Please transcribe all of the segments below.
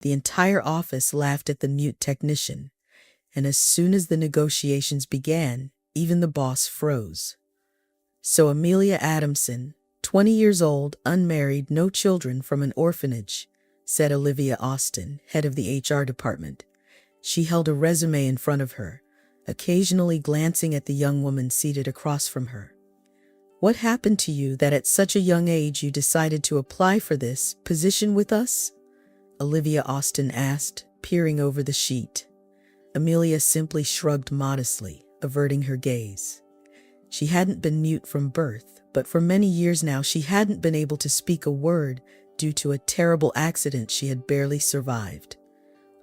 The entire office laughed at the mute technician, and as soon as the negotiations began, even the boss froze. So Amelia Adamson, 20 years old, unmarried, no children, from an orphanage, said Olivia Austin, head of the HR department. She held a resume in front of her, occasionally glancing at the young woman seated across from her. What happened to you that at such a young age you decided to apply for this position with us? Olivia Austin asked, peering over the sheet. Amelia simply shrugged modestly, averting her gaze. She hadn't been mute from birth, but for many years now she hadn't been able to speak a word due to a terrible accident she had barely survived.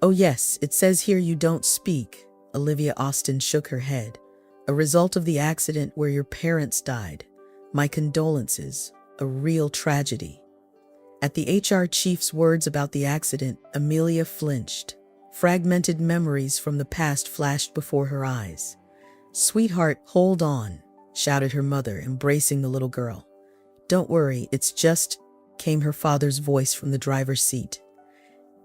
Oh yes, it says here you don't speak. Olivia Austin shook her head. A result of the accident where your parents died. My condolences. A real tragedy. At the HR chief's words about the accident, Amelia flinched. Fragmented memories from the past flashed before her eyes. Sweetheart, hold on, shouted her mother, embracing the little girl. Don't worry, it's just, came her father's voice from the driver's seat.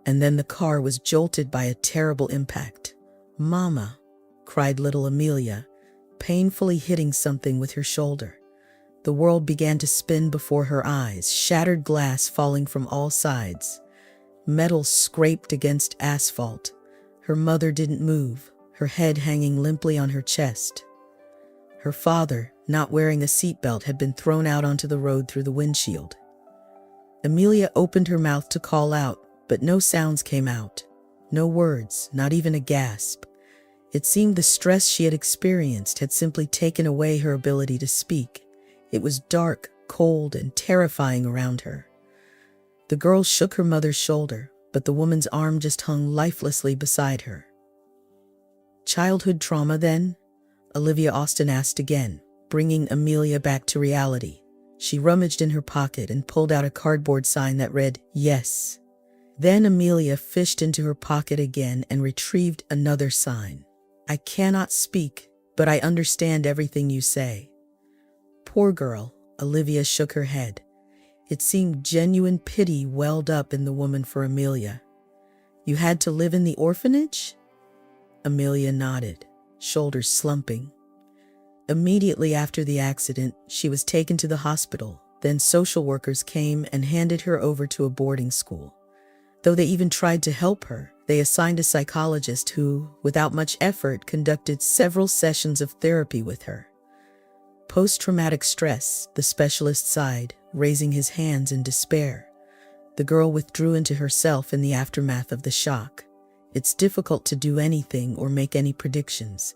And then the car was jolted by a terrible impact. Mama, cried little Amelia, painfully hitting something with her shoulder. The world began to spin before her eyes, shattered glass falling from all sides. Metal scraped against asphalt. Her mother didn't move, her head hanging limply on her chest. Her father, not wearing a seatbelt, had been thrown out onto the road through the windshield. Amelia opened her mouth to call out, but no sounds came out. No words, not even a gasp. It seemed the stress she had experienced had simply taken away her ability to speak. It was dark, cold, and terrifying around her. The girl shook her mother's shoulder, but the woman's arm just hung lifelessly beside her. Childhood trauma, then? Olivia Austin asked again, bringing Amelia back to reality. She rummaged in her pocket and pulled out a cardboard sign that read, "Yes." Then Amelia fished into her pocket again and retrieved another sign. "I cannot speak, but I understand everything you say." Poor girl, Olivia shook her head. It seemed genuine pity welled up in the woman for Amelia. "You had to live in the orphanage?" Amelia nodded, shoulders slumping. Immediately after the accident, she was taken to the hospital. Then social workers came and handed her over to a boarding school. Though they even tried to help her, they assigned a psychologist who, without much effort, conducted several sessions of therapy with her. Post-traumatic stress, the specialist sighed, raising his hands in despair. The girl withdrew into herself in the aftermath of the shock. It's difficult to do anything or make any predictions.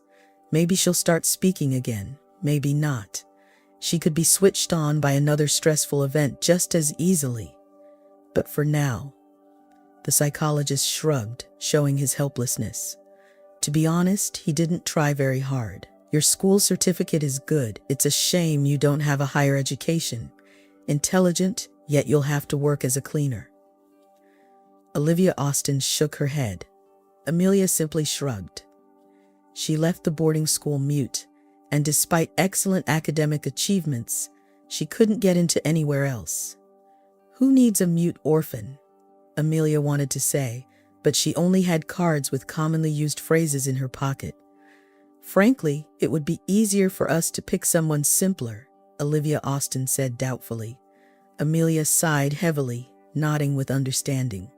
Maybe she'll start speaking again, maybe not. She could be switched on by another stressful event just as easily. But for now, the psychologist shrugged, showing his helplessness. To be honest, he didn't try very hard. Your school certificate is good. It's a shame you don't have a higher education. Intelligent, yet you'll have to work as a cleaner. Olivia Austin shook her head. Amelia simply shrugged. She left the boarding school mute, and despite excellent academic achievements, she couldn't get into anywhere else. Who needs a mute orphan? Amelia wanted to say, but she only had cards with commonly used phrases in her pocket. Frankly, it would be easier for us to pick someone simpler, Olivia Austin said doubtfully. Amelia sighed heavily, nodding with understanding.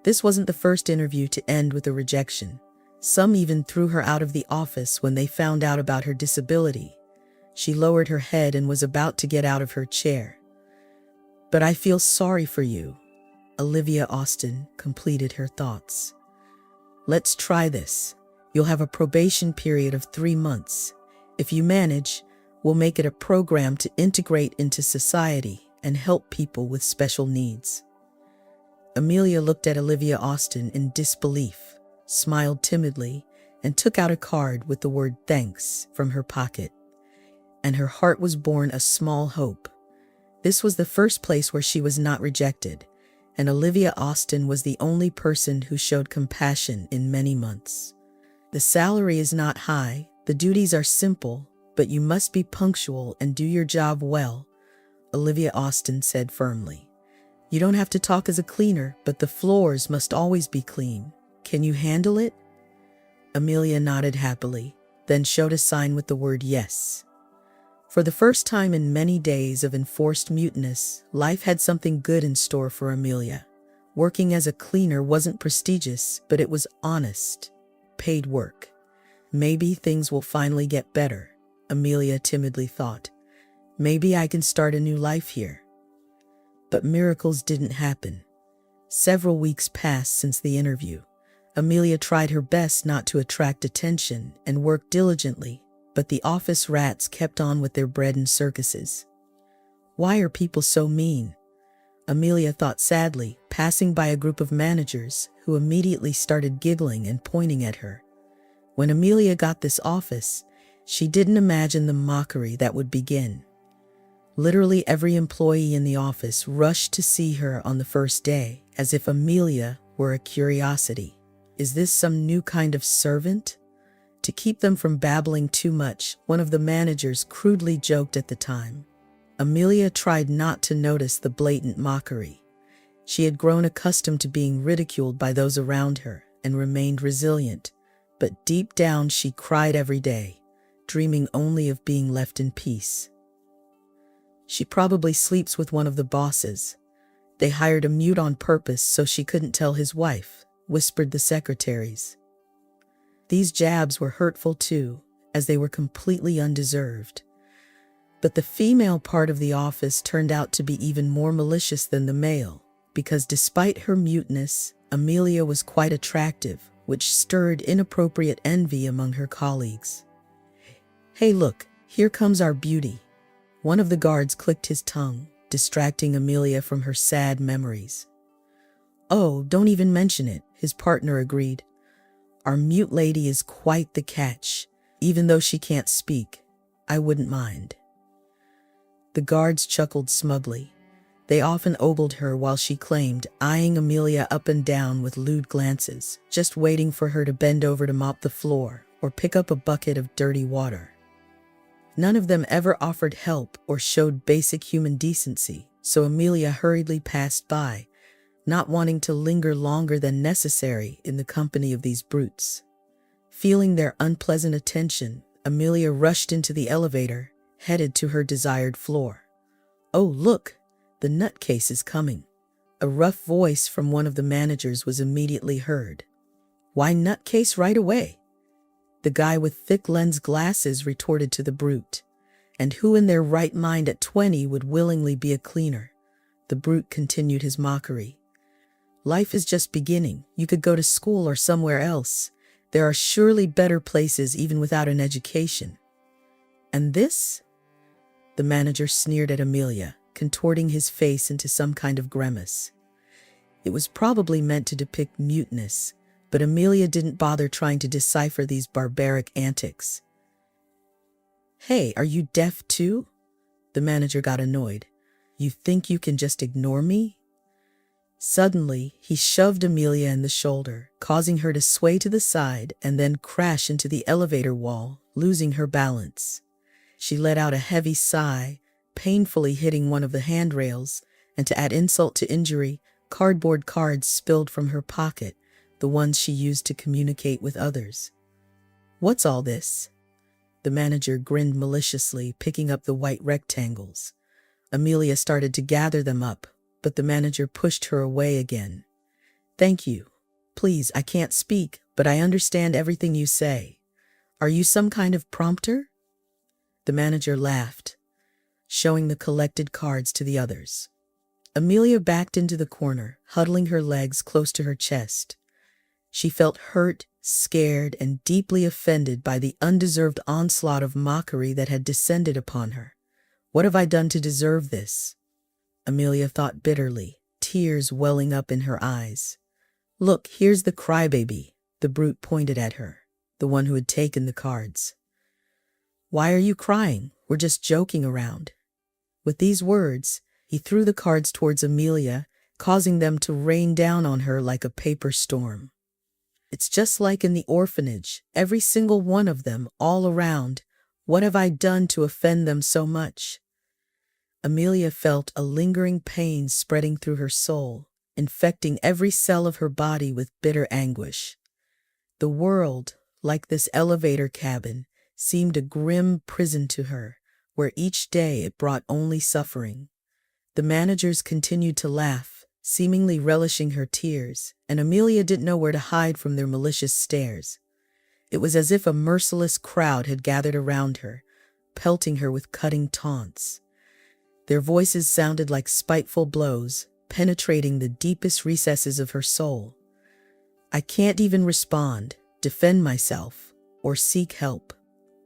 This wasn't the first interview to end with a rejection. Some even threw her out of the office when they found out about her disability. She lowered her head and was about to get out of her chair. "But I feel sorry for you," Olivia Austin completed her thoughts. "Let's try this. You'll have a probation period of 3 months. If you manage, we'll make it a program to integrate into society and help people with special needs." Amelia looked at Olivia Austin in disbelief, smiled timidly, and took out a card with the word "thanks" from her pocket. And her heart was born a small hope. This was the first place where she was not rejected, and Olivia Austin was the only person who showed compassion in many months. The salary is not high, the duties are simple, but you must be punctual and do your job well, Olivia Austin said firmly. You don't have to talk as a cleaner, but the floors must always be clean. Can you handle it? Amelia nodded happily, then showed a sign with the word yes. For the first time in many days of enforced muteness, life had something good in store for Amelia. Working as a cleaner wasn't prestigious, but it was honest, paid work. Maybe things will finally get better, Amelia timidly thought. Maybe I can start a new life here. But miracles didn't happen. Several weeks passed since the interview. Amelia tried her best not to attract attention and worked diligently, but the office rats kept on with their bread and circuses. Why are people so mean? Amelia thought sadly, passing by a group of managers who immediately started giggling and pointing at her. When Amelia got this office, she didn't imagine the mockery that would begin. Literally every employee in the office rushed to see her on the first day, as if Amelia were a curiosity. Is this some new kind of servant? To keep them from babbling too much, one of the managers crudely joked at the time. Amelia tried not to notice the blatant mockery. She had grown accustomed to being ridiculed by those around her and remained resilient, but deep down she cried every day, dreaming only of being left in peace. She probably sleeps with one of the bosses. They hired a mute on purpose so she couldn't tell his wife, whispered the secretaries. These jabs were hurtful too, as they were completely undeserved. But the female part of the office turned out to be even more malicious than the male, because despite her muteness, Amelia was quite attractive, which stirred inappropriate envy among her colleagues. Hey look, here comes our beauty. One of the guards clicked his tongue, distracting Amelia from her sad memories. Oh, don't even mention it, his partner agreed. Our mute lady is quite the catch. Even though she can't speak, I wouldn't mind. The guards chuckled smugly. They often ogled her while she claimed, eyeing Amelia up and down with lewd glances, just waiting for her to bend over to mop the floor or pick up a bucket of dirty water. None of them ever offered help or showed basic human decency, so Amelia hurriedly passed by, not wanting to linger longer than necessary in the company of these brutes. Feeling their unpleasant attention, Amelia rushed into the elevator, headed to her desired floor. Oh, look, the nutcase is coming. A rough voice from one of the managers was immediately heard. Why nutcase right away? The guy with thick lens glasses retorted to the brute. And who in their right mind at 20 would willingly be a cleaner? The brute continued his mockery. Life is just beginning. You could go to school or somewhere else. There are surely better places even without an education. And this? The manager sneered at Amelia, contorting his face into some kind of grimace. It was probably meant to depict muteness, but Amelia didn't bother trying to decipher these barbaric antics. Hey, are you deaf too? The manager got annoyed. You think you can just ignore me? Suddenly, he shoved Amelia in the shoulder, causing her to sway to the side and then crash into the elevator wall, losing her balance. She let out a heavy sigh, painfully hitting one of the handrails, and to add insult to injury, cardboard cards spilled from her pocket, the ones she used to communicate with others. What's all this? The manager grinned maliciously, picking up the white rectangles. Amelia started to gather them up, but the manager pushed her away again. Thank you. Please, I can't speak, but I understand everything you say. Are you some kind of prompter? The manager laughed, showing the collected cards to the others. Amelia backed into the corner, huddling her legs close to her chest. She felt hurt, scared, and deeply offended by the undeserved onslaught of mockery that had descended upon her. What have I done to deserve this? Amelia thought bitterly, tears welling up in her eyes. Look, here's the crybaby, the brute pointed at her, the one who had taken the cards. Why are you crying? We're just joking around. With these words, he threw the cards towards Amelia, causing them to rain down on her like a paper storm. It's just like in the orphanage, every single one of them, all around. What have I done to offend them so much? Amelia felt a lingering pain spreading through her soul, infecting every cell of her body with bitter anguish. The world, like this elevator cabin, seemed a grim prison to her, where each day it brought only suffering. The managers continued to laugh, seemingly relishing her tears, and Amelia didn't know where to hide from their malicious stares. It was as if a merciless crowd had gathered around her, pelting her with cutting taunts. Their voices sounded like spiteful blows, penetrating the deepest recesses of her soul. I can't even respond, defend myself, or seek help,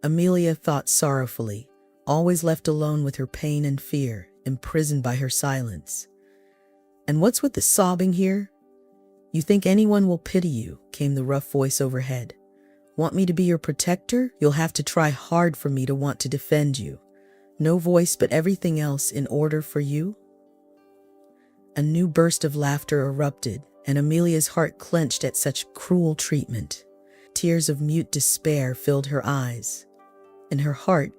Amelia thought sorrowfully, always left alone with her pain and fear, imprisoned by her silence. And what's with the sobbing here? You think anyone will pity you, came the rough voice overhead. Want me to be your protector? You'll have to try hard for me to want to defend you. No voice but everything else in order for you? A new burst of laughter erupted, and Amelia's heart clenched at such cruel treatment. Tears of mute despair filled her eyes. In her heart,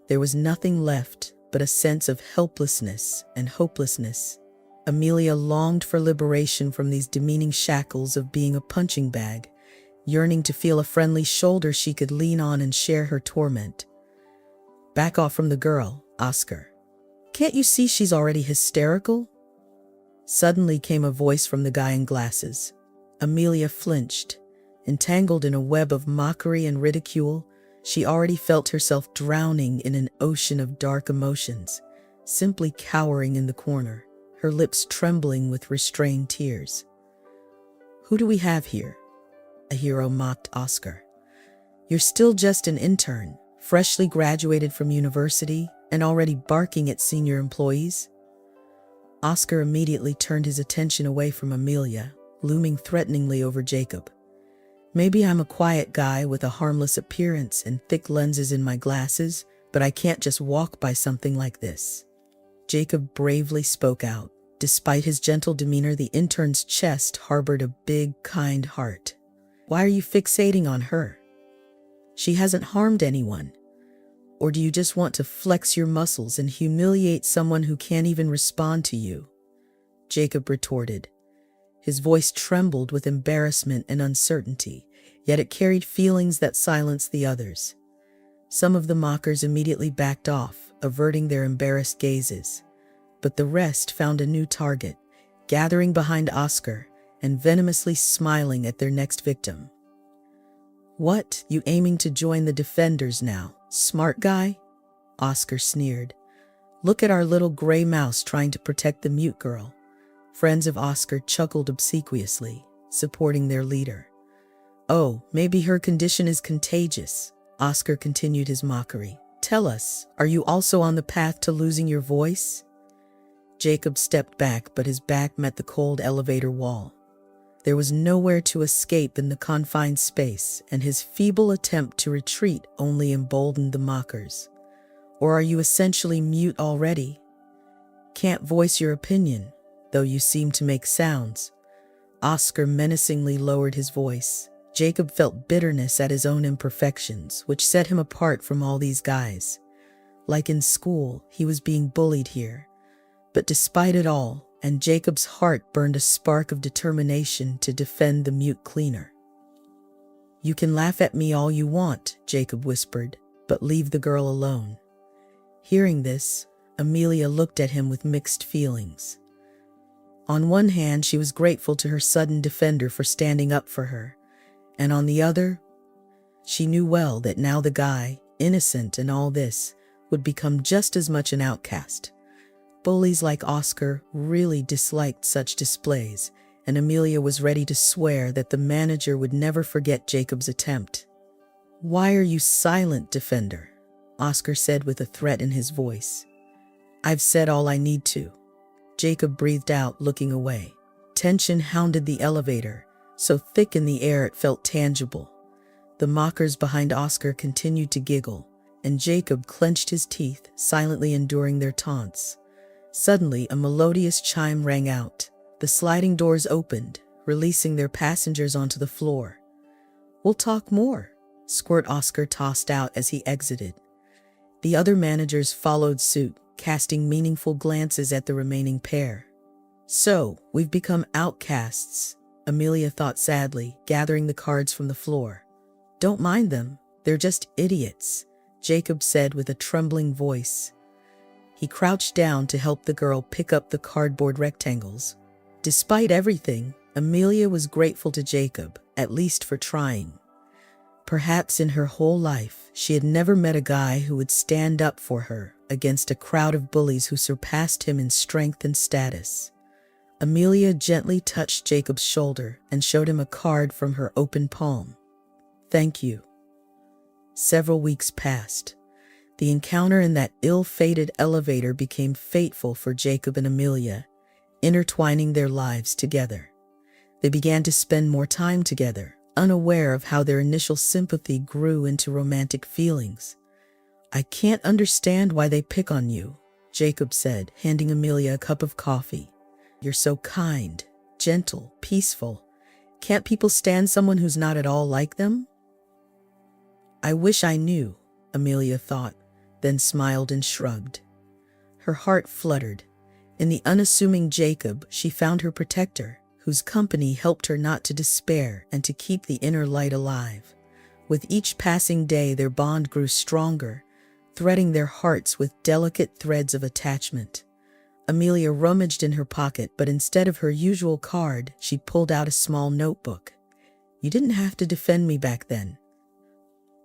there was nothing left but a sense of helplessness and hopelessness. Amelia longed for liberation from these demeaning shackles of being a punching bag, yearning to feel a friendly shoulder she could lean on and share her torment. Back off from the girl, Oscar. Can't you see she's already hysterical? Suddenly came a voice from the guy in glasses. Amelia flinched. Entangled in a web of mockery and ridicule, she already felt herself drowning in an ocean of dark emotions, simply cowering in the corner, her lips trembling with restrained tears. Who do we have here? A hero mocked Oscar. You're still just an intern, freshly graduated from university and already barking at senior employees? Oscar immediately turned his attention away from Amelia, looming threateningly over Jacob. Maybe I'm a quiet guy with a harmless appearance and thick lenses in my glasses, but I can't just walk by something like this. Jacob bravely spoke out. Despite his gentle demeanor, the intern's chest harbored a big, kind heart. Why are you fixating on her? She hasn't harmed anyone. Or do you just want to flex your muscles and humiliate someone who can't even respond to you? Jacob retorted. His voice trembled with embarrassment and uncertainty, yet it carried feelings that silenced the others. Some of the mockers immediately backed off, averting their embarrassed gazes. But the rest found a new target, gathering behind Oscar and venomously smiling at their next victim. What, you aiming to join the defenders now, smart guy? Oscar sneered. Look at our little gray mouse trying to protect the mute girl. Friends of Oscar chuckled obsequiously, supporting their leader. Oh, maybe her condition is contagious, Oscar continued his mockery. Tell us, are you also on the path to losing your voice? Jacob stepped back, but his back met the cold elevator wall. There was nowhere to escape in the confined space, and his feeble attempt to retreat only emboldened the mockers. Or are you essentially mute already? Can't voice your opinion, though you seem to make sounds. Oscar menacingly lowered his voice. Jacob felt bitterness at his own imperfections, which set him apart from all these guys. Like in school, he was being bullied here. But despite it all, and Jacob's heart burned a spark of determination to defend the mute cleaner. You can laugh at me all you want, Jacob whispered, but leave the girl alone. Hearing this, Amelia looked at him with mixed feelings. On one hand, she was grateful to her sudden defender for standing up for her, and on the other, she knew well that now the guy, innocent in all this, would become just as much an outcast. Bullies like Oscar really disliked such displays, and Amelia was ready to swear that the manager would never forget Jacob's attempt. Why are you silent, defender? Oscar said with a threat in his voice. I've said all I need to. Jacob breathed out, looking away. Tension hounded the elevator, so thick in the air it felt tangible. The mockers behind Oscar continued to giggle, and Jacob clenched his teeth, silently enduring their taunts. Suddenly, a melodious chime rang out. The sliding doors opened, releasing their passengers onto the floor. We'll talk more, Squirt Oscar tossed out as he exited. The other managers followed suit, casting meaningful glances at the remaining pair. So, we've become outcasts, Amelia thought sadly, gathering the cards from the floor. Don't mind them, they're just idiots, Jacob said with a trembling voice. He crouched down to help the girl pick up the cardboard rectangles. Despite everything, Amelia was grateful to Jacob, at least for trying. Perhaps in her whole life, she had never met a guy who would stand up for her against a crowd of bullies who surpassed him in strength and status. Amelia gently touched Jacob's shoulder and showed him a card from her open palm. Thank you. Several weeks passed. The encounter in that ill-fated elevator became fateful for Jacob and Amelia, intertwining their lives together. They began to spend more time together, unaware of how their initial sympathy grew into romantic feelings. I can't understand why they pick on you, Jacob said, handing Amelia a cup of coffee. You're so kind, gentle, peaceful. Can't people stand someone who's not at all like them? I wish I knew, Amelia thought, then smiled and shrugged. Her heart fluttered. In the unassuming Jacob, she found her protector, whose company helped her not to despair and to keep the inner light alive. With each passing day, their bond grew stronger, threading their hearts with delicate threads of attachment. Amelia rummaged in her pocket, but instead of her usual card, she pulled out a small notebook. You didn't have to defend me back then.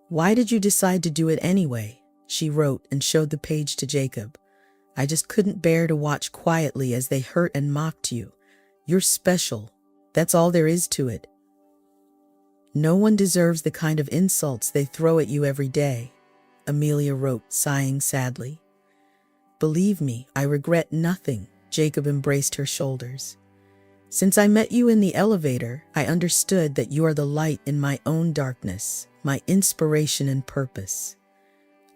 Why did you decide to do it anyway? She wrote and showed the page to Jacob. I just couldn't bear to watch quietly as they hurt and mocked you. You're special. That's all there is to it. No one deserves the kind of insults they throw at you every day, Amelia wrote, sighing sadly. Believe me, I regret nothing, Jacob embraced her shoulders. Since I met you in the elevator, I understood that you are the light in my own darkness, my inspiration and purpose.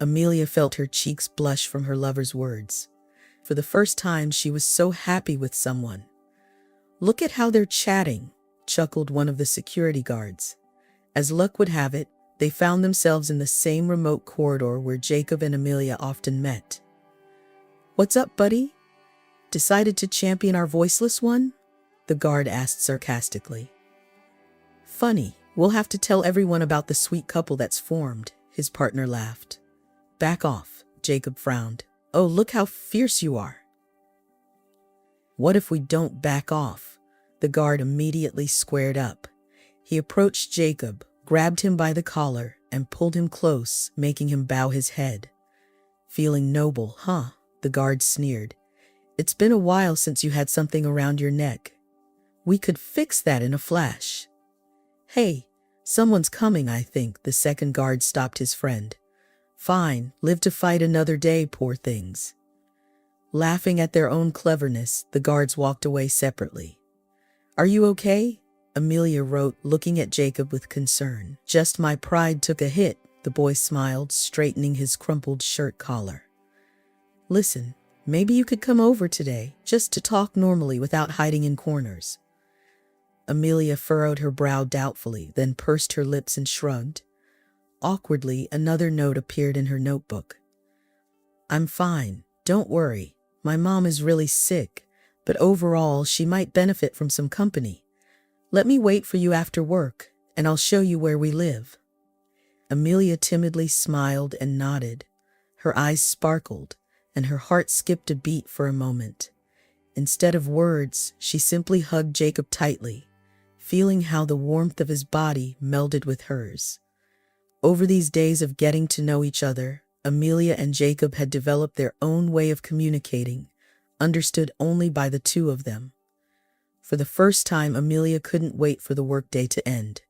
Amelia felt her cheeks blush from her lover's words. For the first time, she was so happy with someone. Look at how they're chatting, chuckled one of the security guards. As luck would have it, they found themselves in the same remote corridor where Jacob and Amelia often met. What's up, buddy? Decided to champion our voiceless one? The guard asked sarcastically. Funny, we'll have to tell everyone about the sweet couple that's formed, his partner laughed. Back off, Jacob frowned. Oh, look how fierce you are. What if we don't back off? The guard immediately squared up. He approached Jacob, grabbed him by the collar, and pulled him close, making him bow his head. Feeling noble, huh? The guard sneered. It's been a while since you had something around your neck. We could fix that in a flash. Hey, someone's coming, I think, the second guard stopped his friend. Fine, live to fight another day, poor things. Laughing at their own cleverness, the guards walked away separately. Are you okay? Amelia wrote, looking at Jacob with concern. Just my pride took a hit, the boy smiled, straightening his crumpled shirt collar. Listen, maybe you could come over today, just to talk normally without hiding in corners. Amelia furrowed her brow doubtfully, then pursed her lips and shrugged. Awkwardly, another note appeared in her notebook. I'm fine, don't worry. My mom is really sick, but overall she might benefit from some company. Let me wait for you after work, and I'll show you where we live. Amelia timidly smiled and nodded. Her eyes sparkled, and her heart skipped a beat for a moment. Instead of words, she simply hugged Jacob tightly, feeling how the warmth of his body melded with hers. Over these days of getting to know each other, Amelia and Jacob had developed their own way of communicating, understood only by the two of them. For the first time, Amelia couldn't wait for the workday to end.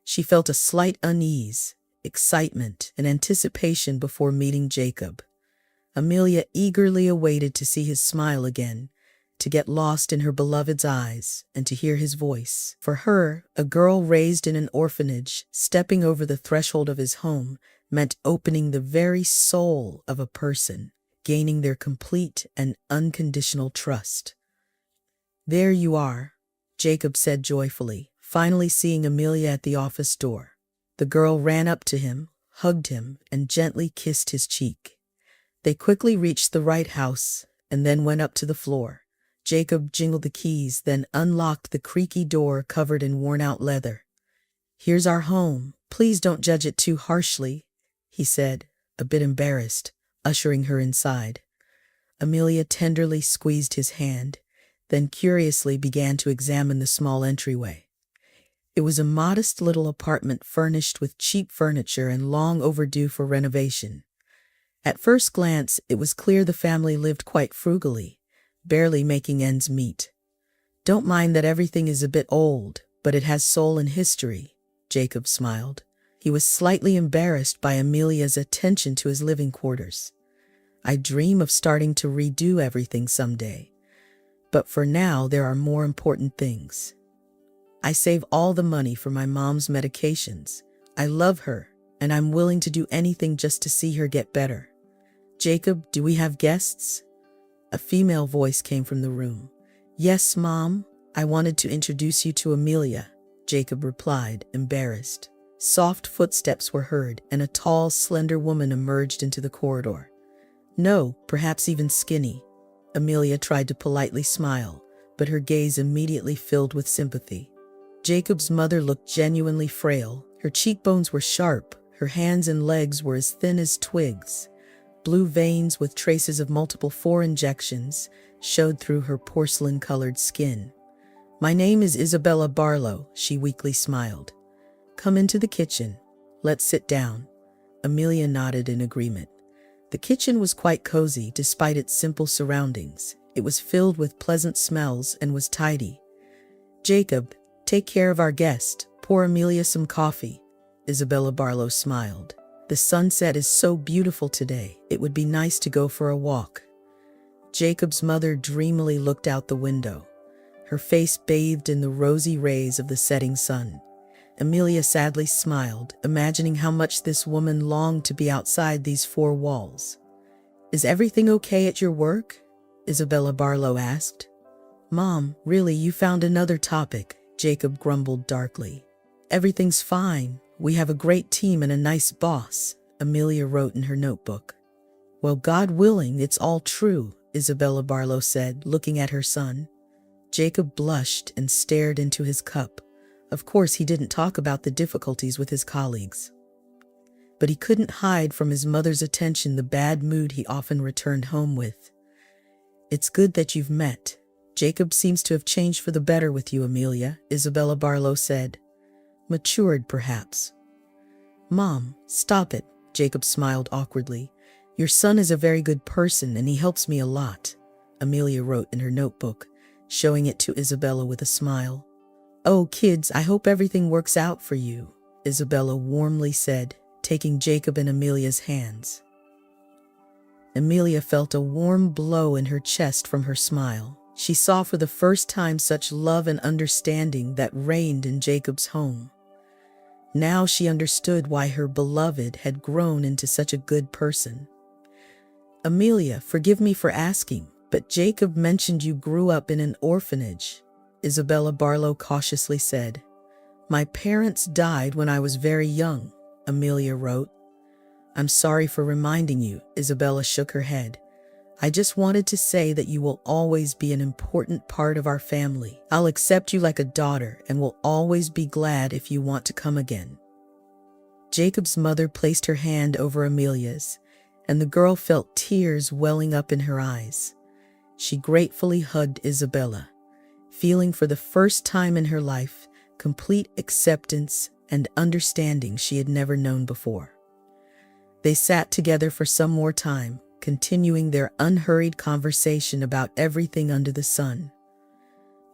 She felt a slight unease, excitement, and anticipation before meeting Jacob. Amelia eagerly awaited to see his smile again, to get lost in her beloved's eyes, and to hear his voice. For her, a girl raised in an orphanage, stepping over the threshold of his home meant opening the very soul of a person, gaining their complete and unconditional trust. There you are, Jacob said joyfully, finally seeing Amelia at the office door. The girl ran up to him, hugged him, and gently kissed his cheek. They quickly reached the right house and then went up to the floor. Jacob jingled the keys, then unlocked the creaky door covered in worn-out leather. "Here's our home. Please don't judge it too harshly," he said, a bit embarrassed, ushering her inside. Amelia tenderly squeezed his hand, then curiously began to examine the small entryway. It was a modest little apartment furnished with cheap furniture and long overdue for renovation. At first glance, it was clear the family lived quite frugally, barely making ends meet. "Don't mind that everything is a bit old, but it has soul and history," Jacob smiled. He was slightly embarrassed by Amelia's attention to his living quarters. "I dream of starting to redo everything someday. But for now, there are more important things. I save all the money for my mom's medications. I love her, and I'm willing to do anything just to see her get better." "Jacob, do we have guests?" A female voice came from the room. "Yes, Mom. I wanted to introduce you to Amelia," Jacob replied, embarrassed. Soft footsteps were heard, and a tall, slender woman emerged into the corridor. "No, perhaps even skinny." Amelia tried to politely smile, but her gaze immediately filled with sympathy. Jacob's mother looked genuinely frail. Her cheekbones were sharp, her hands and legs were as thin as twigs. Blue veins with traces of multiple injections showed through her porcelain-colored skin. "My name is Isabella Barlow," she weakly smiled. "Come into the kitchen. Let's sit down." Amelia nodded in agreement. The kitchen was quite cozy despite its simple surroundings. It was filled with pleasant smells and was tidy. "Jacob, take care of our guest. Pour Amelia some coffee." Isabella Barlow smiled. "The sunset is so beautiful today. It would be nice to go for a walk." Jacob's mother dreamily looked out the window, her face bathed in the rosy rays of the setting sun. Amelia sadly smiled, imagining how much this woman longed to be outside these four walls. "Is everything okay at your work?" Isabella Barlow asked. "Mom, really, you found another topic," Jacob grumbled darkly. "Everything's fine. We have a great team and a nice boss," Amelia wrote in her notebook. "Well, God willing, it's all true," Isabella Barlow said, looking at her son. Jacob blushed and stared into his cup. Of course, he didn't talk about the difficulties with his colleagues. But he couldn't hide from his mother's attention the bad mood he often returned home with. "It's good that you've met. Jacob seems to have changed for the better with you, Amelia," Isabella Barlow said. "Matured, perhaps." "Mom, stop it," Jacob smiled awkwardly. "Your son is a very good person and he helps me a lot," Amelia wrote in her notebook, showing it to Isabella with a smile. "Oh, kids, I hope everything works out for you," Isabella warmly said, taking Jacob and Amelia's hands. Amelia felt a warm blow in her chest from her smile. She saw for the first time such love and understanding that reigned in Jacob's home. Now she understood why her beloved had grown into such a good person. "Amelia, forgive me for asking, but Jacob mentioned you grew up in an orphanage," Isabella Barlow cautiously said. "My parents died when I was very young," Amelia wrote. "I'm sorry for reminding you," Isabella shook her head. "I just wanted to say that you will always be an important part of our family. I'll accept you like a daughter and will always be glad if you want to come again." Jacob's mother placed her hand over Amelia's, and the girl felt tears welling up in her eyes. She gratefully hugged Isabella, feeling for the first time in her life complete acceptance and understanding she had never known before. They sat together for some more time, continuing their unhurried conversation about everything under the sun.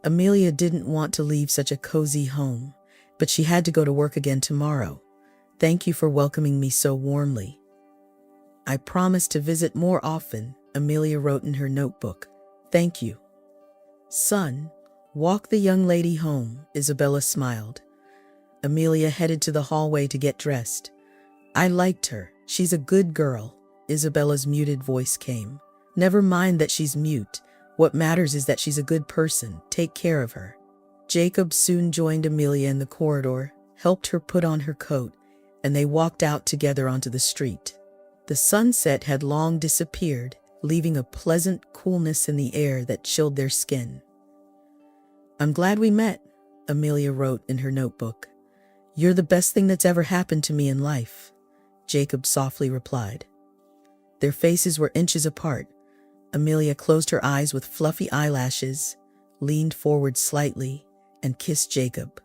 Amelia didn't want to leave such a cozy home, but she had to go to work again tomorrow. "Thank you for welcoming me so warmly. I promise to visit more often," Amelia wrote in her notebook. "Thank you." "Son, walk the young lady home," Isabella smiled. Amelia headed to the hallway to get dressed. "I liked her. She's a good girl," Isabella's muted voice came. "Never mind that she's mute. What matters is that she's a good person. Take care of her." Jacob soon joined Amelia in the corridor, helped her put on her coat, and they walked out together onto the street. The sunset had long disappeared, leaving a pleasant coolness in the air that chilled their skin. "I'm glad we met," Amelia wrote in her notebook. "You're the best thing that's ever happened to me in life," Jacob softly replied. Their faces were inches apart. Amelia closed her eyes with fluffy eyelashes, leaned forward slightly, and kissed Jacob.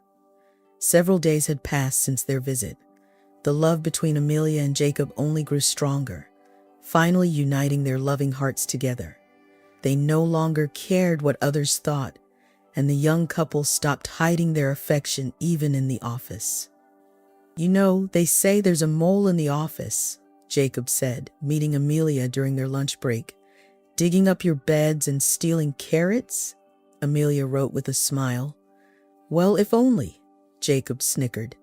Several days had passed since their visit. The love between Amelia and Jacob only grew stronger, finally uniting their loving hearts together. They no longer cared what others thought, and the young couple stopped hiding their affection even in the office. "You know, they say there's a mole in the office," Jacob said, meeting Amelia during their lunch break. "Digging up your beds and stealing carrots?" Amelia wrote with a smile. "Well, if only," Jacob snickered.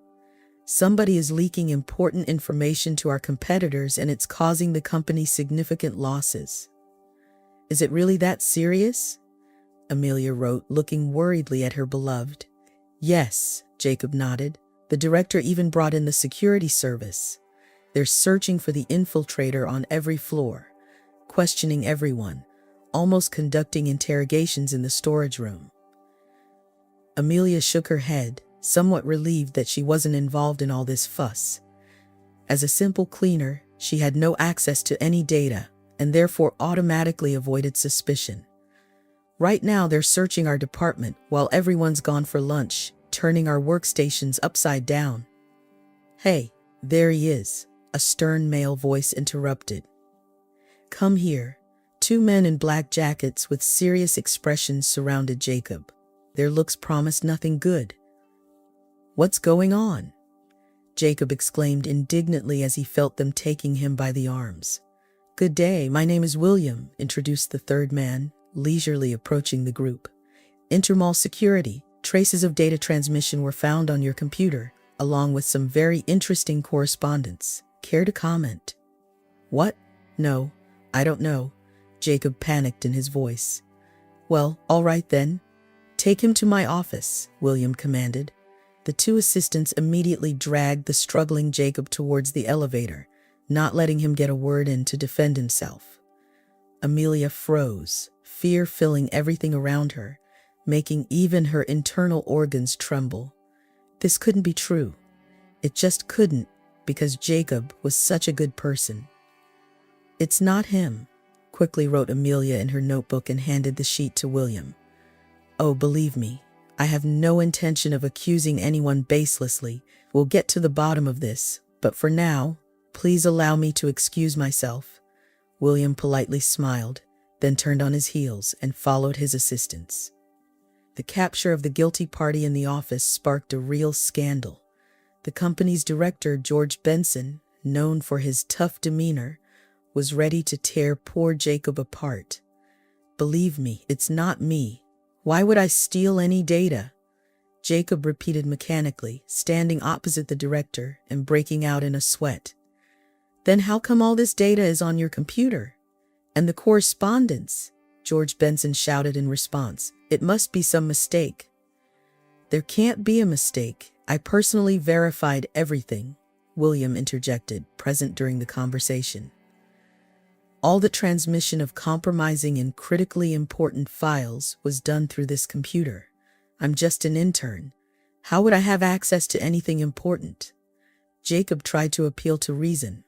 "Somebody is leaking important information to our competitors and it's causing the company significant losses." "Is it really that serious?" Amelia wrote, looking worriedly at her beloved. "Yes," Jacob nodded. "The director even brought in the security service. They're searching for the infiltrator on every floor, questioning everyone, almost conducting interrogations in the storage room." Amelia shook her head, somewhat relieved that she wasn't involved in all this fuss. As a simple cleaner, she had no access to any data, and therefore automatically avoided suspicion. "Right now they're searching our department while everyone's gone for lunch, turning our workstations upside down." "Hey, there he is," a stern male voice interrupted. "Come here." Two men in black jackets with serious expressions surrounded Jacob. Their looks promised nothing good. "What's going on?" Jacob exclaimed indignantly as he felt them taking him by the arms. "Good day, my name is William," introduced the third man, leisurely approaching the group. "Intermall security. Traces of data transmission were found on your computer, along with some very interesting correspondence. Care to comment?" "What? No, I don't know." Jacob panicked in his voice. "Well, all right then. Take him to my office," William commanded. The two assistants immediately dragged the struggling Jacob towards the elevator, not letting him get a word in to defend himself. Amelia froze, fear filling everything around her, making even her internal organs tremble. This couldn't be true. It just couldn't, because Jacob was such a good person. "It's not him," quickly wrote Amelia in her notebook and handed the sheet to William. "Oh, believe me, I have no intention of accusing anyone baselessly. We'll get to the bottom of this, but for now, please allow me to excuse myself." William politely smiled, then turned on his heels and followed his assistants. The capture of the guilty party in the office sparked a real scandal. The company's director, George Benson, known for his tough demeanor, was ready to tear poor Jacob apart. "Believe me, it's not me. Why would I steal any data?" Jacob repeated mechanically, standing opposite the director and breaking out in a sweat. "Then how come all this data is on your computer? And the correspondence?" George Benson shouted in response. "It must be some mistake." "There can't be a mistake. I personally verified everything," William interjected, present during the conversation. "All the transmission of compromising and critically important files was done through this computer. I'm just an intern. How would I have access to anything important?" Jacob tried to appeal to reason.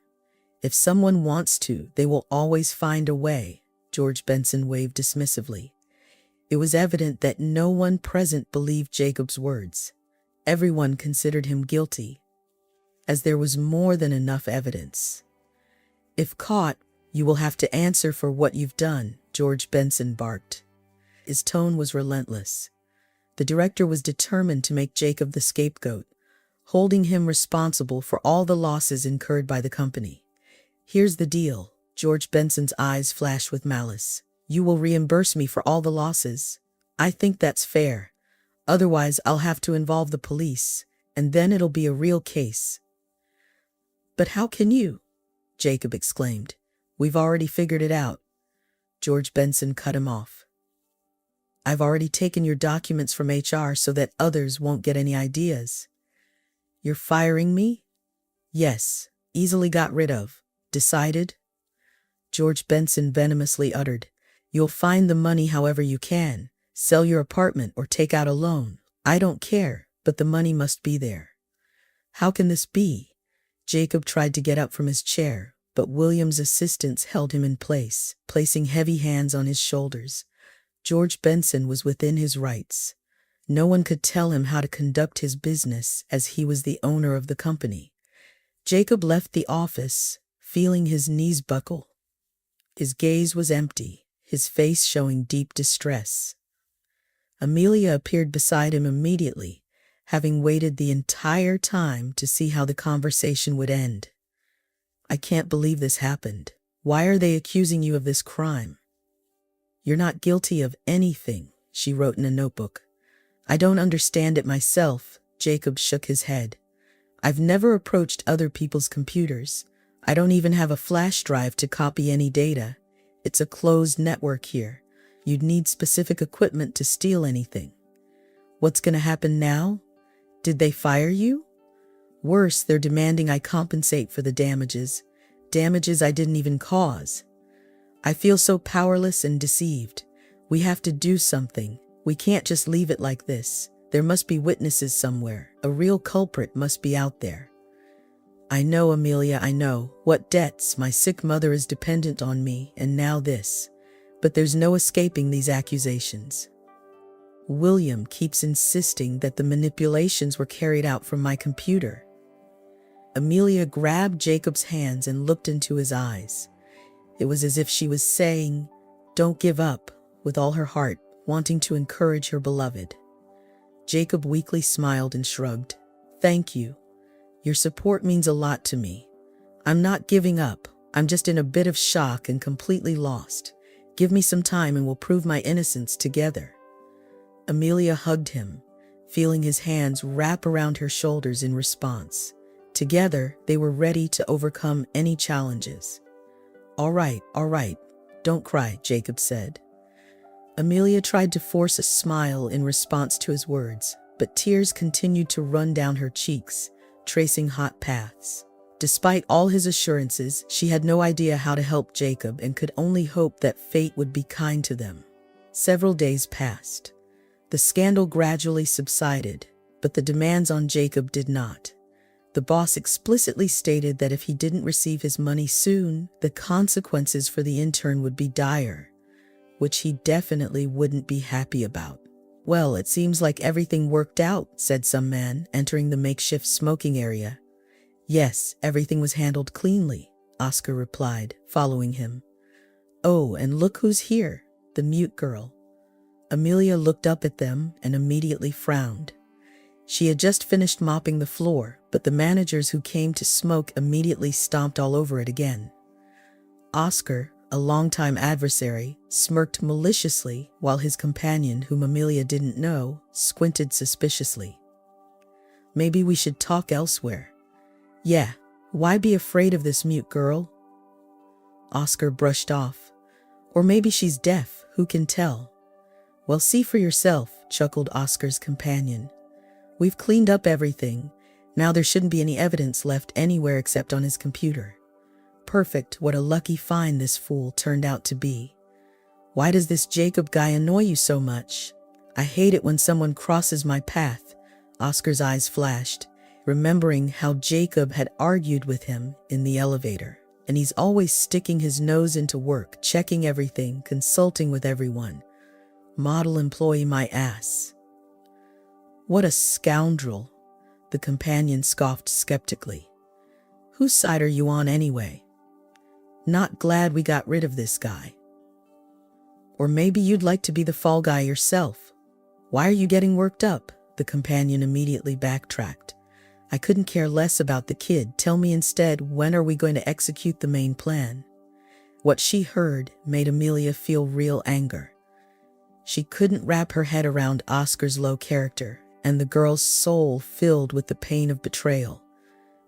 "If someone wants to, they will always find a way," George Benson waved dismissively. It was evident that no one present believed Jacob's words. Everyone considered him guilty, as there was more than enough evidence. "If caught, you will have to answer for what you've done," George Benson barked. His tone was relentless. The director was determined to make Jacob the scapegoat, holding him responsible for all the losses incurred by the company. "Here's the deal," George Benson's eyes flashed with malice. "You will reimburse me for all the losses. I think that's fair. Otherwise, I'll have to involve the police, and then it'll be a real case." "But how can you?" Jacob exclaimed. "We've already figured it out." George Benson cut him off. "I've already taken your documents from HR so that others won't get any ideas." "You're firing me?" "Yes, easily got rid of," decided?" George Benson venomously uttered. "You'll find the money however you can. Sell your apartment or take out a loan. I don't care, but the money must be there." "How can this be?" Jacob tried to get up from his chair, but William's assistants held him in place, placing heavy hands on his shoulders. George Benson was within his rights. No one could tell him how to conduct his business, as he was the owner of the company. Jacob left the office, feeling his knees buckle. His gaze was empty, his face showing deep distress. Amelia appeared beside him immediately, having waited the entire time to see how the conversation would end. "I can't believe this happened. Why are they accusing you of this crime?" "You're not guilty of anything," she wrote in a notebook. "I don't understand it myself," Jacob shook his head. "I've never approached other people's computers. I don't even have a flash drive to copy any data. It's a closed network here. You'd need specific equipment to steal anything." "What's going to happen now? Did they fire you?" "Worse, they're demanding I compensate for the damages I didn't even cause. I feel so powerless and deceived. We have to do something. We can't just leave it like this. There must be witnesses somewhere. A real culprit must be out there." "I know, Amelia, I know. What debts? My sick mother is dependent on me, and now this. But there's no escaping these accusations. William keeps insisting that the manipulations were carried out from my computer." Amelia grabbed Jacob's hands and looked into his eyes. It was as if she was saying, "Don't give up," with all her heart, wanting to encourage her beloved. Jacob weakly smiled and shrugged. "Thank you. Your support means a lot to me. I'm not giving up. I'm just in a bit of shock and completely lost. Give me some time and we'll prove my innocence together." Amelia hugged him, feeling his hands wrap around her shoulders in response. Together, they were ready to overcome any challenges. All right, don't cry," Jacob said. Amelia tried to force a smile in response to his words, but tears continued to run down her cheeks, tracing hot paths. Despite all his assurances, she had no idea how to help Jacob and could only hope that fate would be kind to them. Several days passed. The scandal gradually subsided, but the demands on Jacob did not. The boss explicitly stated that if he didn't receive his money soon, the consequences for the intern would be dire, which he definitely wouldn't be happy about. "Well, it seems like everything worked out," said some man, entering the makeshift smoking area. "Yes, everything was handled cleanly," Oscar replied, following him. "Oh, and look who's here, the mute girl." Amelia looked up at them and immediately frowned. She had just finished mopping the floor, but the managers who came to smoke immediately stomped all over it again. Oscar, a longtime adversary, smirked maliciously while his companion, whom Amelia didn't know, squinted suspiciously. "Maybe we should talk elsewhere." "Yeah, why be afraid of this mute girl?" Oscar brushed off. "Or maybe she's deaf, who can tell?" "Well, see for yourself," chuckled Oscar's companion. "We've cleaned up everything. Now there shouldn't be any evidence left anywhere except on his computer." "Perfect, what a lucky find this fool turned out to be. Why does this Jacob guy annoy you so much?" "I hate it when someone crosses my path." Oscar's eyes flashed, remembering how Jacob had argued with him in the elevator. "And he's always sticking his nose into work, checking everything, consulting with everyone. Model employee my ass." "What a scoundrel," the companion scoffed skeptically. "Whose side are you on anyway? Not glad we got rid of this guy? Or maybe you'd like to be the fall guy yourself. Why are you getting worked up?" The companion immediately backtracked. "I couldn't care less about the kid. Tell me instead, when are we going to execute the main plan?" What she heard made Amelia feel real anger. She couldn't wrap her head around Oscar's low character, and the girl's soul filled with the pain of betrayal.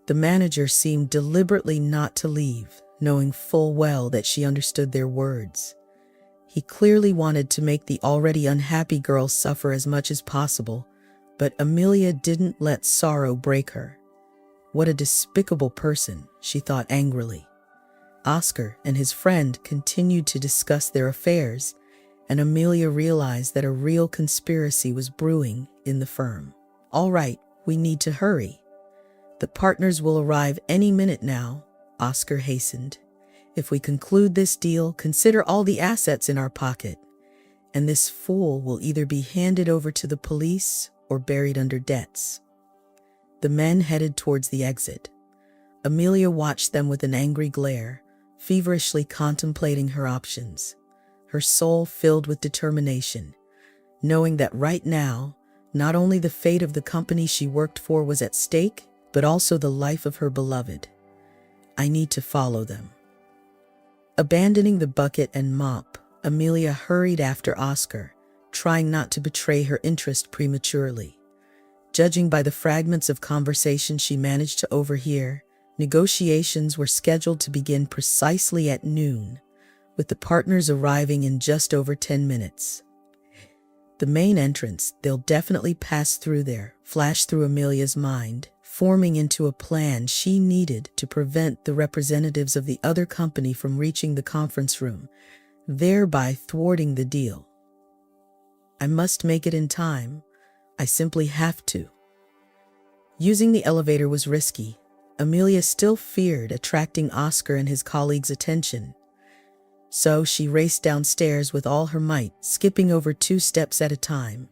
The manager seemed deliberately not to leave, knowing full well that she understood their words. He clearly wanted to make the already unhappy girl suffer as much as possible, but Amelia didn't let sorrow break her. What a despicable person, she thought angrily. Oscar and his friend continued to discuss their affairs, and Amelia realized that a real conspiracy was brewing in the firm. "All right, we need to hurry. The partners will arrive any minute now," Oscar hastened. "If we conclude this deal, consider all the assets in our pocket, and this fool will either be handed over to the police or buried under debts." The men headed towards the exit. Amelia watched them with an angry glare, feverishly contemplating her options, her soul filled with determination, knowing that right now, not only the fate of the company she worked for was at stake, but also the life of her beloved. "I need to follow them." Abandoning the bucket and mop, Amelia hurried after Oscar, trying not to betray her interest prematurely. Judging by the fragments of conversation she managed to overhear, negotiations were scheduled to begin precisely at noon, with the partners arriving in just over 10 minutes. The main entrance, "They'll definitely pass through there," flashed through Amelia's mind, forming into a plan she needed to prevent the representatives of the other company from reaching the conference room, thereby thwarting the deal. "I must make it in time. I simply have to." Using the elevator was risky. Amelia still feared attracting Oscar and his colleagues' attention. So she raced downstairs with all her might, skipping over 2 steps at a time.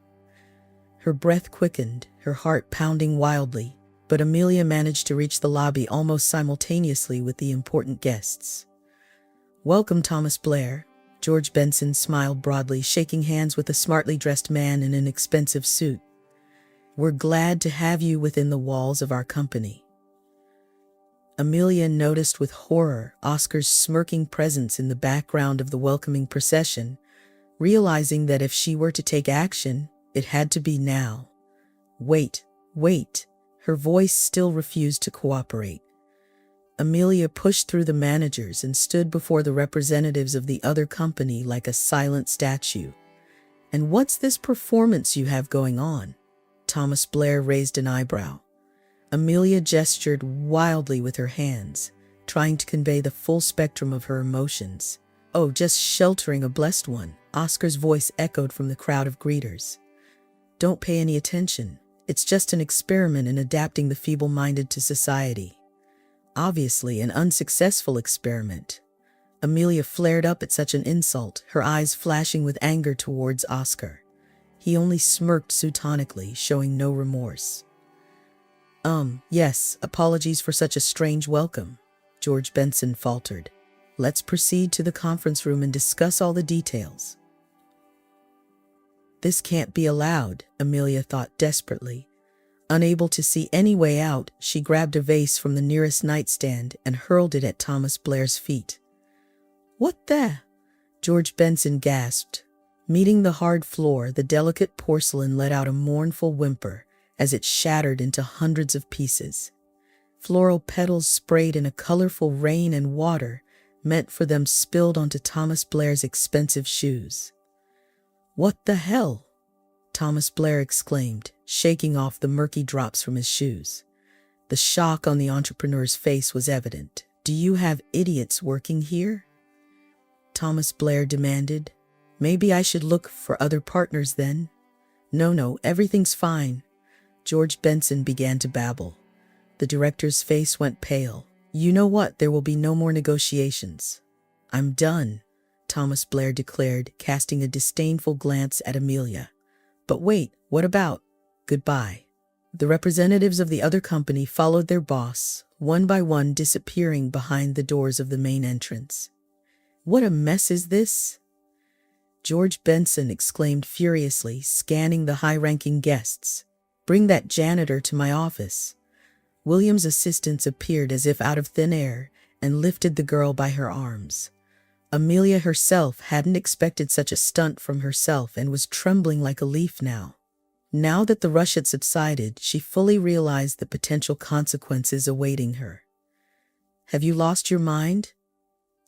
Her breath quickened, her heart pounding wildly, but Amelia managed to reach the lobby almost simultaneously with the important guests. "Welcome, Thomas Blair." George Benson smiled broadly, shaking hands with a smartly dressed man in an expensive suit. "We're glad to have you within the walls of our company." Amelia noticed with horror Oscar's smirking presence in the background of the welcoming procession, realizing that if she were to take action, it had to be now. Wait. Her voice still refused to cooperate. Amelia pushed through the managers and stood before the representatives of the other company like a silent statue. "And what's this performance you have going on?" Thomas Blair raised an eyebrow. Amelia gestured wildly with her hands, trying to convey the full spectrum of her emotions. "Oh, just sheltering a blessed one," Oscar's voice echoed from the crowd of greeters. "Don't pay any attention. It's just an experiment in adapting the feeble-minded to society." Obviously an unsuccessful experiment. Amelia flared up at such an insult, her eyes flashing with anger towards Oscar. He only smirked satanically, showing no remorse. Yes, apologies for such a strange welcome," George Benson faltered. "Let's proceed to the conference room and discuss all the details." This can't be allowed, Amelia thought desperately. Unable to see any way out, she grabbed a vase from the nearest nightstand and hurled it at Thomas Blair's feet. "What the?" George Benson gasped. Meeting the hard floor, the delicate porcelain let out a mournful whimper as it shattered into hundreds of pieces. Floral petals sprayed in a colorful rain and water meant for them spilled onto Thomas Blair's expensive shoes. "What the hell?" Thomas Blair exclaimed, shaking off the murky drops from his shoes. The shock on the entrepreneur's face was evident. "Do you have idiots working here?" Thomas Blair demanded. "Maybe I should look for other partners then?" No, everything's fine." George Benson began to babble. The director's face went pale. "You know what? There will be no more negotiations." "I'm done," Thomas Blair declared, casting a disdainful glance at Amelia. "But wait, what about goodbye?" The representatives of the other company followed their boss, one by one disappearing behind the doors of the main entrance. "What a mess is this?" George Benson exclaimed furiously, scanning the high-ranking guests. "Bring that janitor to my office." William's assistants appeared as if out of thin air and lifted the girl by her arms. Amelia herself hadn't expected such a stunt from herself and was trembling like a leaf now. Now that the rush had subsided, she fully realized the potential consequences awaiting her. "Have you lost your mind?"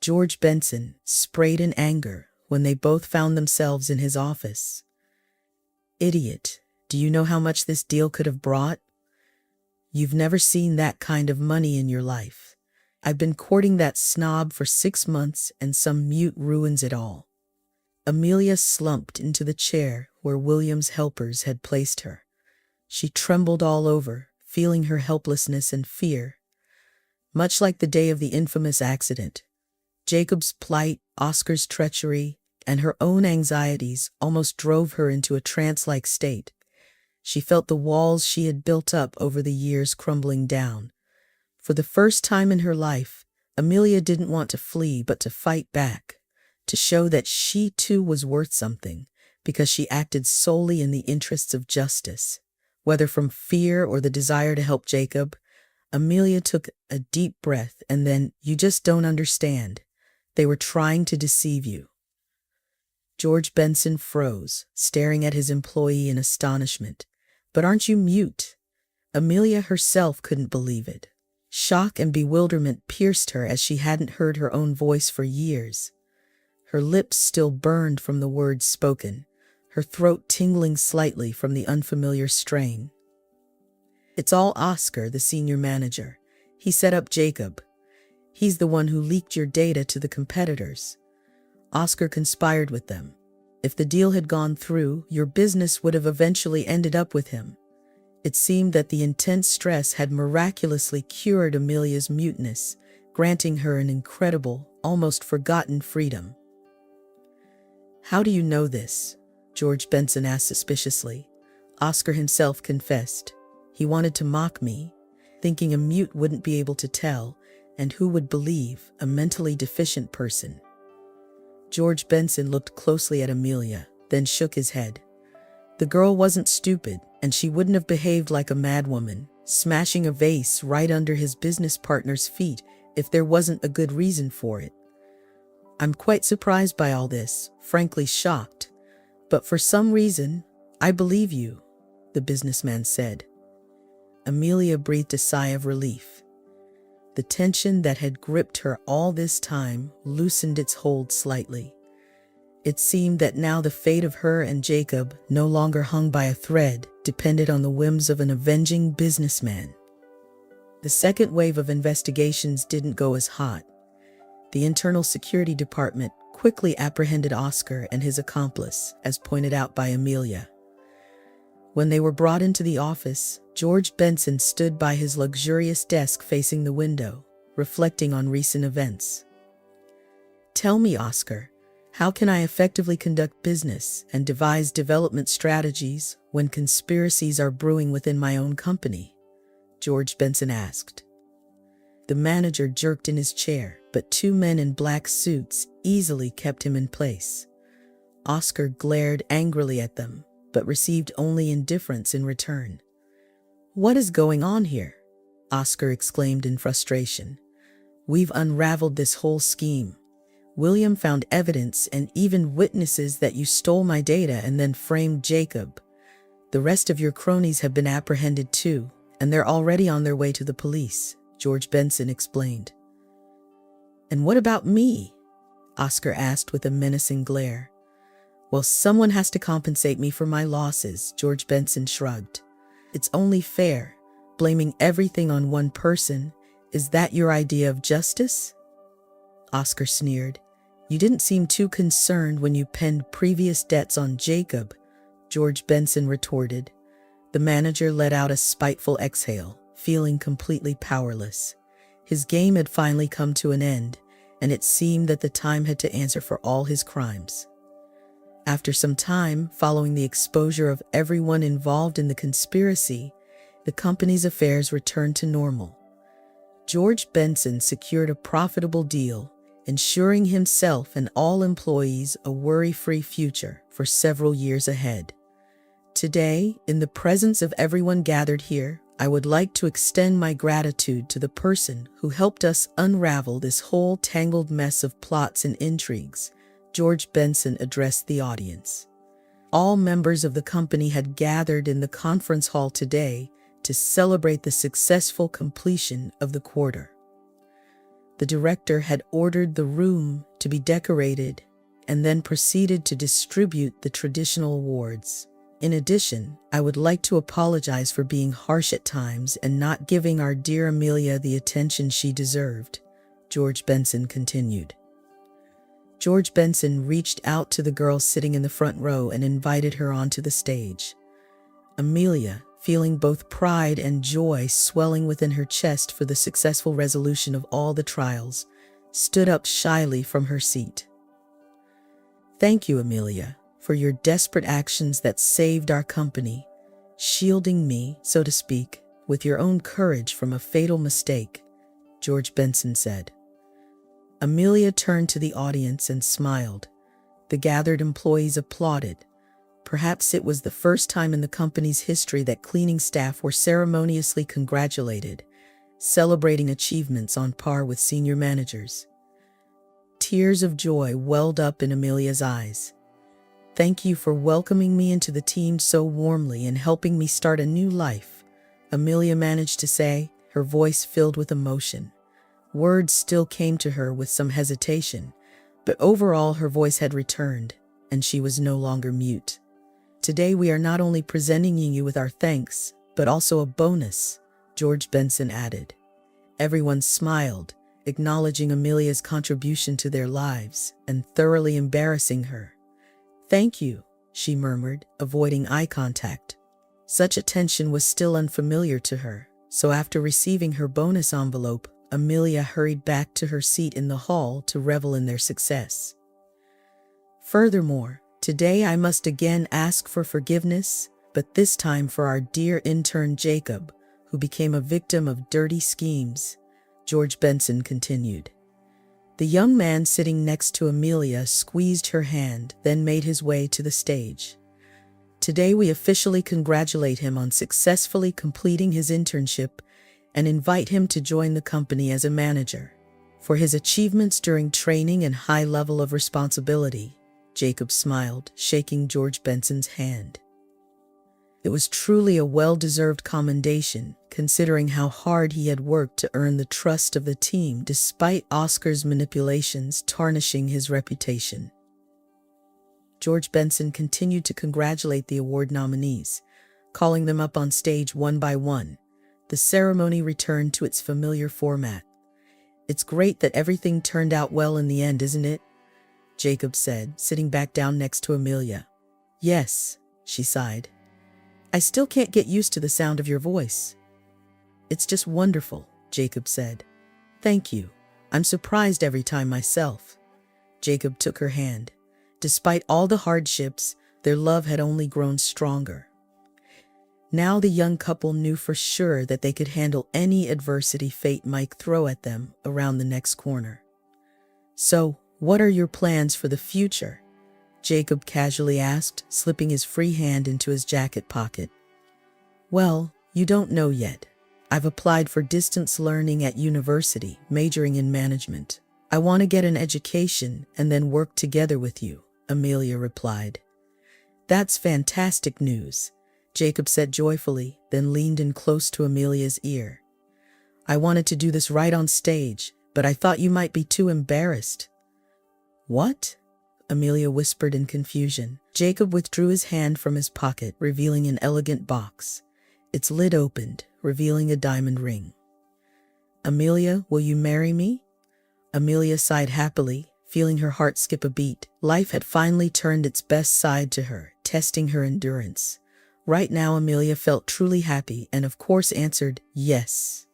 George Benson sprayed in anger when they both found themselves in his office. "Idiot, do you know how much this deal could have brought? You've never seen that kind of money in your life. I've been courting that snob for 6 months and some mute ruins it all." Amelia slumped into the chair where William's helpers had placed her. She trembled all over, feeling her helplessness and fear. Much like the day of the infamous accident, Jacob's plight, Oscar's treachery, and her own anxieties almost drove her into a trance-like state. She felt the walls she had built up over the years crumbling down. For the first time in her life, Amelia didn't want to flee but to fight back, to show that she too was worth something, because she acted solely in the interests of justice. Whether from fear or the desire to help Jacob, Amelia took a deep breath and then, "You just don't understand. They were trying to deceive you." George Benson froze, staring at his employee in astonishment. "But aren't you mute?" Amelia herself couldn't believe it. Shock and bewilderment pierced her as she hadn't heard her own voice for years. Her lips still burned from the words spoken, her throat tingling slightly from the unfamiliar strain. "It's all Oscar, the senior manager. He set up Jacob. He's the one who leaked your data to the competitors. Oscar conspired with them. If the deal had gone through, your business would have eventually ended up with him." It seemed that the intense stress had miraculously cured Amelia's muteness, granting her an incredible, almost forgotten freedom. "How do you know this?" George Benson asked suspiciously. Oscar himself confessed. "He wanted to mock me, thinking a mute wouldn't be able to tell, and who would believe, a mentally deficient person." George Benson looked closely at Amelia, then shook his head. The girl wasn't stupid, and she wouldn't have behaved like a madwoman, smashing a vase right under his business partner's feet if there wasn't a good reason for it. "I'm quite surprised by all this, frankly shocked. But for some reason, I believe you," the businessman said. Amelia breathed a sigh of relief. The tension that had gripped her all this time loosened its hold slightly. It seemed that now the fate of her and Jacob no longer hung by a thread, depended on the whims of an avenging businessman. The second wave of investigations didn't go as hot. The Internal Security Department quickly apprehended Oscar and his accomplice, as pointed out by Amelia. When they were brought into the office, George Benson stood by his luxurious desk facing the window, reflecting on recent events. "Tell me, Oscar, how can I effectively conduct business and devise development strategies when conspiracies are brewing within my own company?" George Benson asked. The manager jerked in his chair, but two men in black suits easily kept him in place. Oscar glared angrily at them, but received only indifference in return. "What is going on here?" Oscar exclaimed in frustration. "We've unraveled this whole scheme. William found evidence and even witnesses that you stole my data and then framed Jacob. The rest of your cronies have been apprehended too, and they're already on their way to the police," George Benson explained. "And what about me?" Oscar asked with a menacing glare. "Well, someone has to compensate me for my losses," George Benson shrugged. "It's only fair. Blaming everything on one person, is that your idea of justice?" Oscar sneered. "You didn't seem too concerned when you pinned previous debts on Jacob," George Benson retorted. The manager let out a spiteful exhale, feeling completely powerless. His game had finally come to an end, and it seemed that the time had to answer for all his crimes. After some time, following the exposure of everyone involved in the conspiracy, the company's affairs returned to normal. George Benson secured a profitable deal, ensuring himself and all employees a worry-free future for several years ahead. Today, in the presence of everyone gathered here, I would like to extend my gratitude to the person who helped us unravel this whole tangled mess of plots and intrigues, George Benson addressed the audience. All members of the company had gathered in the conference hall today to celebrate the successful completion of the quarter. The director had ordered the room to be decorated and then proceeded to distribute the traditional awards. In addition, I would like to apologize for being harsh at times and not giving our dear Amelia the attention she deserved. George Benson continued. George Benson reached out to the girl sitting in the front row and invited her onto the stage. Amelia, feeling both pride and joy swelling within her chest for the successful resolution of all the trials, stood up shyly from her seat. "Thank you, Amelia, for your desperate actions that saved our company, shielding me, so to speak, with your own courage from a fatal mistake," George Benson said. Amelia turned to the audience and smiled. The gathered employees applauded. Perhaps it was the first time in the company's history that cleaning staff were ceremoniously congratulated, celebrating achievements on par with senior managers. Tears of joy welled up in Amelia's eyes. "Thank you for welcoming me into the team so warmly and helping me start a new life," Amelia managed to say, her voice filled with emotion. Words still came to her with some hesitation, but overall her voice had returned, and she was no longer mute. "Today we are not only presenting you with our thanks, but also a bonus," George Benson added. Everyone smiled, acknowledging Amelia's contribution to their lives and thoroughly embarrassing her. "Thank you," she murmured, avoiding eye contact. Such attention was still unfamiliar to her, so after receiving her bonus envelope, Amelia hurried back to her seat in the hall to revel in their success. "Furthermore, today I must again ask for forgiveness, but this time for our dear intern Jacob, who became a victim of dirty schemes," George Benson continued. The young man sitting next to Amelia squeezed her hand, then made his way to the stage. "Today we officially congratulate him on successfully completing his internship and invite him to join the company as a manager. For his achievements during training and high level of responsibility," Jacob smiled, shaking George Benson's hand. It was truly a well-deserved commendation, considering how hard he had worked to earn the trust of the team despite Oscar's manipulations tarnishing his reputation. George Benson continued to congratulate the award nominees, calling them up on stage one by one. The ceremony returned to its familiar format. "It's great that everything turned out well in the end, isn't it?" Jacob said, sitting back down next to Amelia. "Yes," she sighed. "I still can't get used to the sound of your voice." "It's just wonderful," Jacob said. "Thank you. I'm surprised every time myself." Jacob took her hand. Despite all the hardships, their love had only grown stronger. Now the young couple knew for sure that they could handle any adversity fate might throw at them around the next corner. "So, what are your plans for the future?" Jacob casually asked, slipping his free hand into his jacket pocket. "Well, you don't know yet. I've applied for distance learning at university, majoring in management. I want to get an education and then work together with you," Amelia replied. "That's fantastic news," Jacob said joyfully, then leaned in close to Amelia's ear. "I wanted to do this right on stage, but I thought you might be too embarrassed." "What?" Amelia whispered in confusion. Jacob withdrew his hand from his pocket, revealing an elegant box. Its lid opened, revealing a diamond ring. "Amelia, will you marry me?" Amelia sighed happily, feeling her heart skip a beat. Life had finally turned its best side to her, testing her endurance. Right now Amelia felt truly happy and of course answered yes.